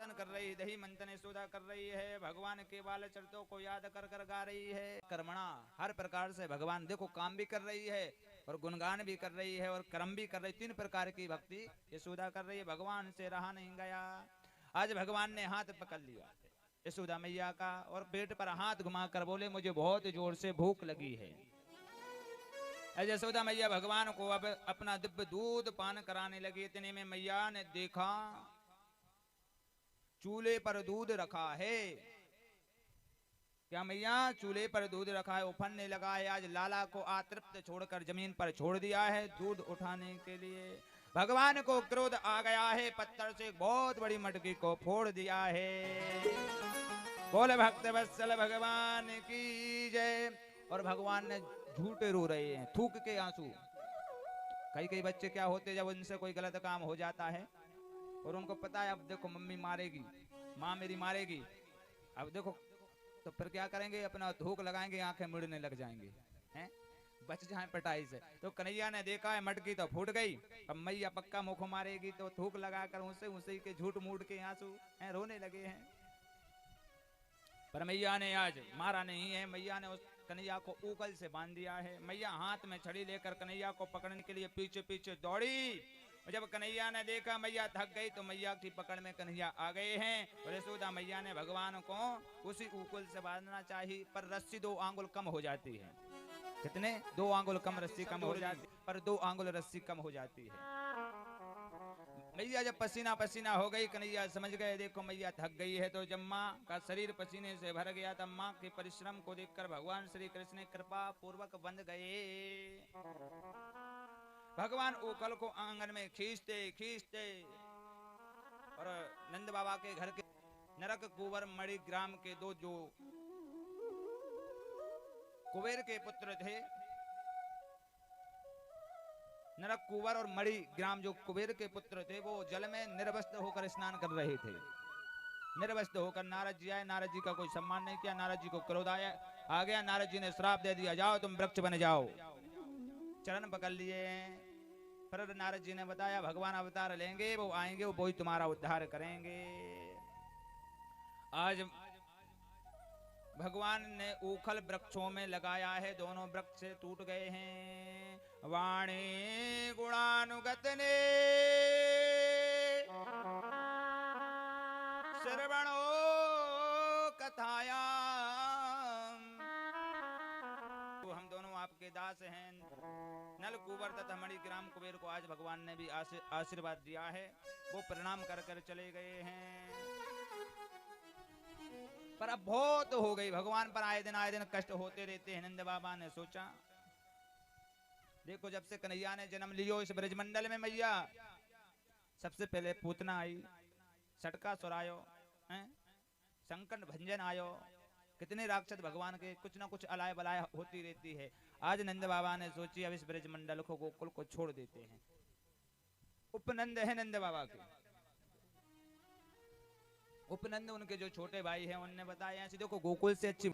मंथन कर रही है, दही मंथन यशोदा कर रही है, भगवान के बाल चरित्रों को याद कर कर गा रही है। कर्मणा हर प्रकार से भगवान देखो काम भी कर रही है और गुणगान भी कर रही है और कर्म भी कर रही है। 3 प्रकार की भक्ति यशोदा कर रही है। भगवान से रहा नहीं गया। आज भगवान ने हाथ पकड़ लिया यशोदा मैया का और पेट पर हाथ घुमाकर बोले मुझे बहुत जोर से भूख लगी है। यशोदा मैया भगवान को अब अपना दिव्य दूध पान कराने लगी। इतने में मैया ने देखा चूल्हे पर दूध रखा है। क्या मैया चूल्हे पर दूध रखा है, उफनने लगा है। आज लाला को अतृप्त छोड़कर जमीन पर छोड़ दिया है दूध उठाने के लिए। भगवान को क्रोध आ गया है, पत्थर से बहुत बड़ी मटकी को फोड़ दिया है। बोले भक्त वत्सल भगवान की जय। और भगवान ने झूठे रो रहे हैं, थूक के आंसू। कई कई बच्चे क्या होते जब उनसे कोई गलत काम हो जाता है और उनको पता है अब देखो मम्मी मारेगी, माँ मेरी मारेगी, अब देखो तो फिर क्या करेंगे, अपना धूक लगाएंगे, आंखें मुड़ने लग जाएंगे, हैं बच जाए पिटाई से। तो कन्हैया ने देखा है मटकी तो फूट गई, अब मैया पक्का मुख मारेगी तो थूक लगाकर उसे के झूठ मूठ के आंसू हैं रोने लगे हैं। पर मैया ने आज मारा नहीं है। मैया ने उस कन्हैया को ऊगल से बांध दिया है। मैया हाथ में छड़ी लेकर कन्हैया को पकड़ने के लिए पीछे पीछे दौड़ी। जब कन्हैया ने देखा मैया थक गई तो मैया की पकड़ में कन्हैया आ गए हैं। और यशोदा मैया ने भगवान को उसी ऊकुल से बांधना चाहिए, पर रस्सी 2 आंगुल कम हो जाती है। कितने 2 आंगुल कम रस्सी कम हो जाती, पर 2 आंगुल रस्सी कम हो जाती है। मैया जब पसीना पसीना हो गई, कन्हैया समझ गए देखो मैया थक गई है। तो जब माँ का शरीर पसीने से भर गया तब माँ के परिश्रम को देखकर भगवान श्री कृष्ण कृपा पूर्वक बंध गए। भगवान ओखल को आंगन में खींचते खींचते और नंद बाबा के घर के नरक कुंवर मणि ग्राम के 2 जो कुबेर के पुत्र थे, नरक कुंवर और मणि ग्राम जो कुबेर के पुत्र थे, वो जल में निर्वस्त्र होकर स्नान कर रहे थे। निर्वस्त्र होकर नारद जी आए। नारद जी का कोई सम्मान नहीं किया। नारद जी को क्रोध आ गया। नारद जी ने श्राप दे दिया, जाओ तुम वृक्ष बन जाओ। चरण पकड़ लिए। पर नारद जी ने बताया भगवान अवतार लेंगे, वो आएंगे, वो ही तुम्हारा उद्धार करेंगे। आज भगवान ने ऊखल वृक्षों में लगाया है, दोनों वृक्ष टूट गए हैं। वाणी गुणानुगत ने श्रवणो कथाया, तो हम दोनों आपके दास हैं। नल कुंवर तथा मणि ग्राम कुबेर को आज भगवान ने भी आशीर्वाद दिया है, वो प्रणाम कर कर चले गए हैं। पर अब बहुत हो गई, भगवान पर आए दिन कष्ट होते रहते हैं। नंद बाबा ने सोचा देखो जब से कन्हैया ने जन्म लियो इस ब्रजमंडल में मैया सबसे पहले पूतना आई, सटका सुरायो, संकट भंजन आयो, कितने राक्षस भगवान के कुछ ना कुछ अलाय बलाय होती रहती है। आज नंद बाबा ने सोची अब इस ब्रजमंडल को गोकुल को छोड़ देते हैं। उपनंद है नंद बाबा के, उपनंद उनके जो छोटे भाई हैं उनने बताया ऐसे देखो गोकुल से अच्छी